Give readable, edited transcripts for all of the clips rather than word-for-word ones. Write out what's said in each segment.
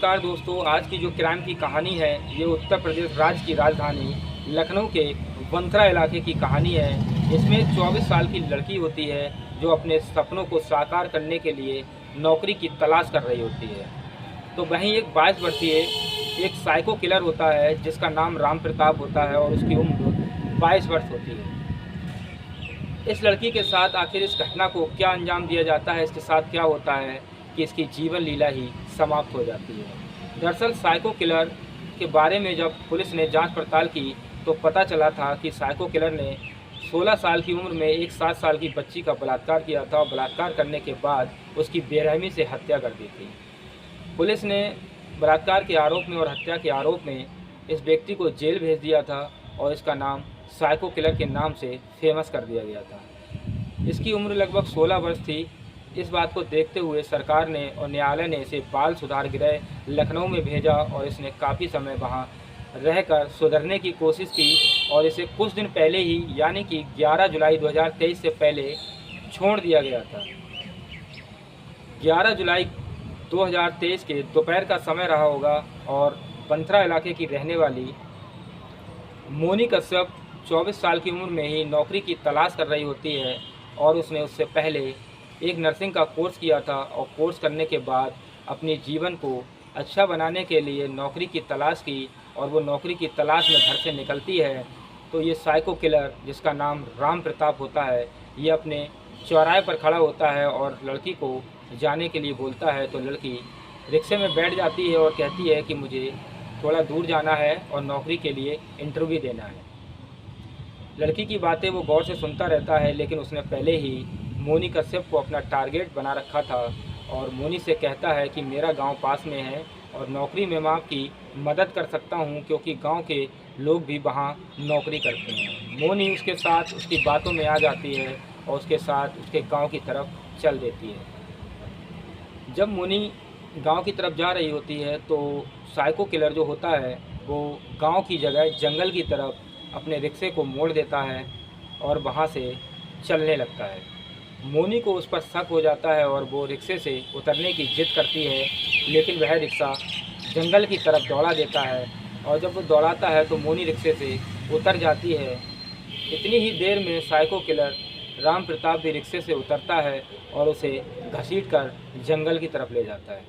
नमस्कार दोस्तों, आज की जो क्राइम की कहानी है ये उत्तर प्रदेश राज्य की राजधानी लखनऊ के वंथरा इलाके की कहानी है। इसमें 24 साल की लड़की होती है जो अपने सपनों को साकार करने के लिए नौकरी की तलाश कर रही होती है। तो वहीं एक 22 वर्षीय एक साइको किलर होता है जिसका नाम राम प्रताप होता है और उसकी उम्र 22 वर्ष होती है। इस लड़की के साथ आखिर इस घटना को क्या अंजाम दिया जाता है, इसके साथ क्या होता है कि इसकी जीवन लीला ही समाप्त हो जाती है। दरअसल साइको किलर के बारे में जब पुलिस ने जांच पड़ताल की तो पता चला था कि साइको किलर ने 16 साल की उम्र में एक 7 साल की बच्ची का बलात्कार किया था और बलात्कार करने के बाद उसकी बेरहमी से हत्या कर दी थी। पुलिस ने बलात्कार के आरोप में और हत्या के आरोप में इस व्यक्ति को जेल भेज दिया था और इसका नाम साइको किलर के नाम से फेमस कर दिया गया था। इसकी उम्र लगभग 16 वर्ष थी। इस बात को देखते हुए सरकार ने और न्यायालय ने इसे बाल सुधार गृह लखनऊ में भेजा और इसने काफ़ी समय वहां रहकर सुधरने की कोशिश की और इसे कुछ दिन पहले ही यानी कि 11 जुलाई 2023 से पहले छोड़ दिया गया था। 11 जुलाई 2023 के दोपहर का समय रहा होगा और वंथरा इलाके की रहने वाली मोनी कश्यप 24 साल की उम्र में ही नौकरी की तलाश कर रही होती है और उसने उससे पहले एक नर्सिंग का कोर्स किया था और कोर्स करने के बाद अपने जीवन को अच्छा बनाने के लिए नौकरी की तलाश की और वो नौकरी की तलाश में घर से निकलती है। तो ये साइको किलर जिसका नाम राम प्रताप होता है ये अपने चौराहे पर खड़ा होता है और लड़की को जाने के लिए बोलता है। तो लड़की रिक्शे में बैठ जाती है और कहती है कि मुझे थोड़ा दूर जाना है और नौकरी के लिए इंटरव्यू देना है। लड़की की बातें वो गौर से सुनता रहता है, लेकिन उसने पहले ही मोनी कश्यप को अपना टारगेट बना रखा था और मोनी से कहता है कि मेरा गांव पास में है और नौकरी में मैं आपकी मदद कर सकता हूं क्योंकि गांव के लोग भी वहां नौकरी करते हैं। मोनी उसके साथ उसकी बातों में आ जाती है और उसके साथ उसके गांव की तरफ चल देती है। जब मोनी गांव की तरफ जा रही होती है तो साइको किलर जो होता है वो गांव की जगह जंगल की तरफ अपने रिक्शे को मोड़ देता है और वहां से चलने लगता है। मोनी को उस पर शक हो जाता है और वो रिक्शे से उतरने की जिद करती है, लेकिन वह रिक्शा जंगल की तरफ दौड़ा देता है और जब वो दौड़ाता है तो मोनी रिक्शे से उतर जाती है। इतनी ही देर में साइको किलर राम प्रताप भी रिक्शे से उतरता है और उसे घसीटकर जंगल की तरफ ले जाता है।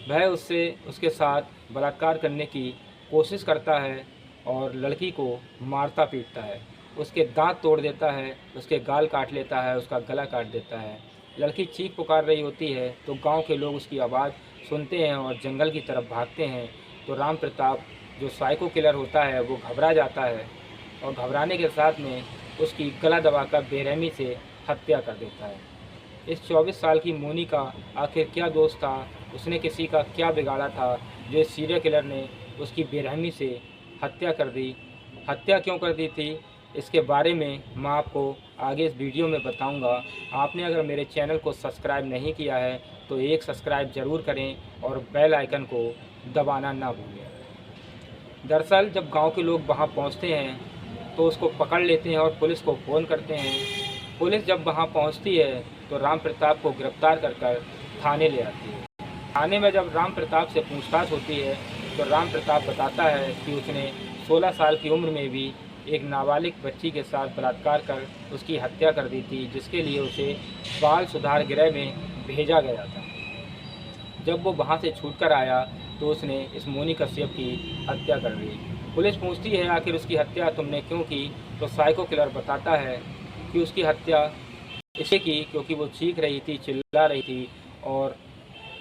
वह उसके साथ बलात्कार करने की कोशिश करता है और लड़की को मारता पीटता है, उसके दांत तोड़ देता है, उसके गाल काट लेता है, उसका गला काट देता है। लड़की चीख पुकार रही होती है तो गांव के लोग उसकी आवाज़ सुनते हैं और जंगल की तरफ भागते हैं। तो राम प्रताप जो साइको किलर होता है वो घबरा जाता है और घबराने के साथ में उसकी गला दबाकर बेरहमी से हत्या कर देता है। इस 24 साल की मोनी का आखिर क्या दोष था, उसने किसी का क्या बिगाड़ा था जो इस सीरियल किलर ने उसकी बेरहमी से हत्या कर दी। हत्या क्यों कर दी थी इसके बारे में मैं आपको आगे इस वीडियो में बताऊंगा। आपने अगर मेरे चैनल को सब्सक्राइब नहीं किया है तो एक सब्सक्राइब ज़रूर करें और बेल आइकन को दबाना ना भूलें। दरअसल जब गांव के लोग वहां पहुंचते हैं तो उसको पकड़ लेते हैं और पुलिस को फ़ोन करते हैं। पुलिस जब वहां पहुंचती है तो राम प्रताप को गिरफ्तार कर थाने ले आती है। थाने में जब राम प्रताप से पूछताछ होती है तो राम प्रताप बताता है कि उसने 16 साल की उम्र में भी एक नाबालिग बच्ची के साथ बलात्कार कर उसकी हत्या कर दी थी, जिसके लिए उसे बाल सुधार गृह में भेजा गया था। जब वो वहाँ से छूटकर आया तो उसने इस मोनी कश्यप की हत्या कर दी। पुलिस पूछती है आखिर उसकी हत्या तुमने क्यों की, तो साइको किलर बताता है कि उसकी हत्या इसलिए की क्योंकि वो चीख रही थी, चिल्ला रही थी और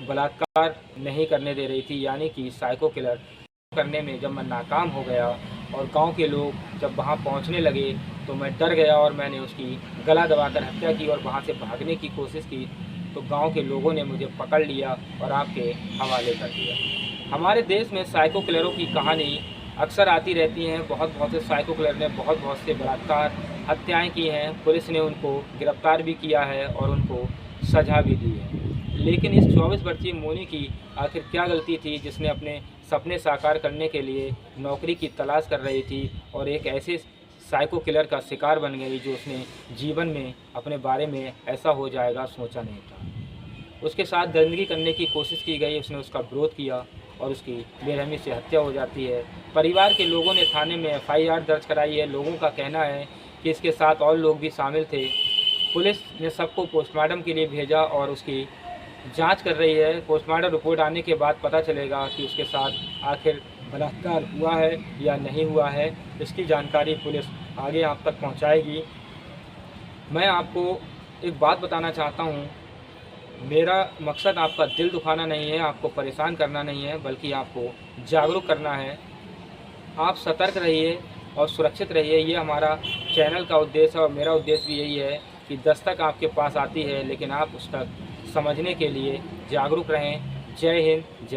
बलात्कार नहीं करने दे रही थी। यानी कि साइको किलर करने में जब मैं नाकाम हो गया और गांव के लोग जब वहां पहुंचने लगे तो मैं डर गया और मैंने उसकी गला दबाकर हत्या की और वहां से भागने की कोशिश की। तो गांव के लोगों ने मुझे पकड़ लिया और आपके हवाले कर दिया। हमारे देश में साइको किलरों की कहानी अक्सर आती रहती हैं। बहुत से साइको किलर ने बहुत से बलात्कार हत्याएँ की हैं। पुलिस ने उनको गिरफ्तार भी किया है और उनको सज़ा भी दी है। लेकिन इस 24 वर्षीय मोनी की आखिर क्या गलती थी जिसने अपने सपने साकार करने के लिए नौकरी की तलाश कर रही थी और एक ऐसे साइको किलर का शिकार बन गई जो उसने जीवन में अपने बारे में ऐसा हो जाएगा सोचा नहीं था। उसके साथ गंदगी करने की कोशिश की गई, उसने उसका विरोध किया और उसकी बेरहमी से हत्या हो जाती है। परिवार के लोगों ने थाने में एफआईआर दर्ज कराई है। लोगों का कहना है कि इसके साथ और लोग भी शामिल थे। पुलिस ने सबको पोस्टमार्टम के लिए भेजा और उसकी जांच कर रही है। पोस्टमार्टम रिपोर्ट आने के बाद पता चलेगा कि उसके साथ आखिर बलात्कार हुआ है या नहीं हुआ है। इसकी जानकारी पुलिस आगे आप तक पहुंचाएगी। मैं आपको एक बात बताना चाहता हूं, मेरा मकसद आपका दिल दुखाना नहीं है, आपको परेशान करना नहीं है, बल्कि आपको जागरूक करना है। आप सतर्क रहिए और सुरक्षित रहिए, ये हमारा चैनल का उद्देश्य है और मेरा उद्देश्य भी यही है कि दस्तक आपके पास आती है, लेकिन आप उस तक समझने के लिए जागरूक रहें। जय हिंद, जय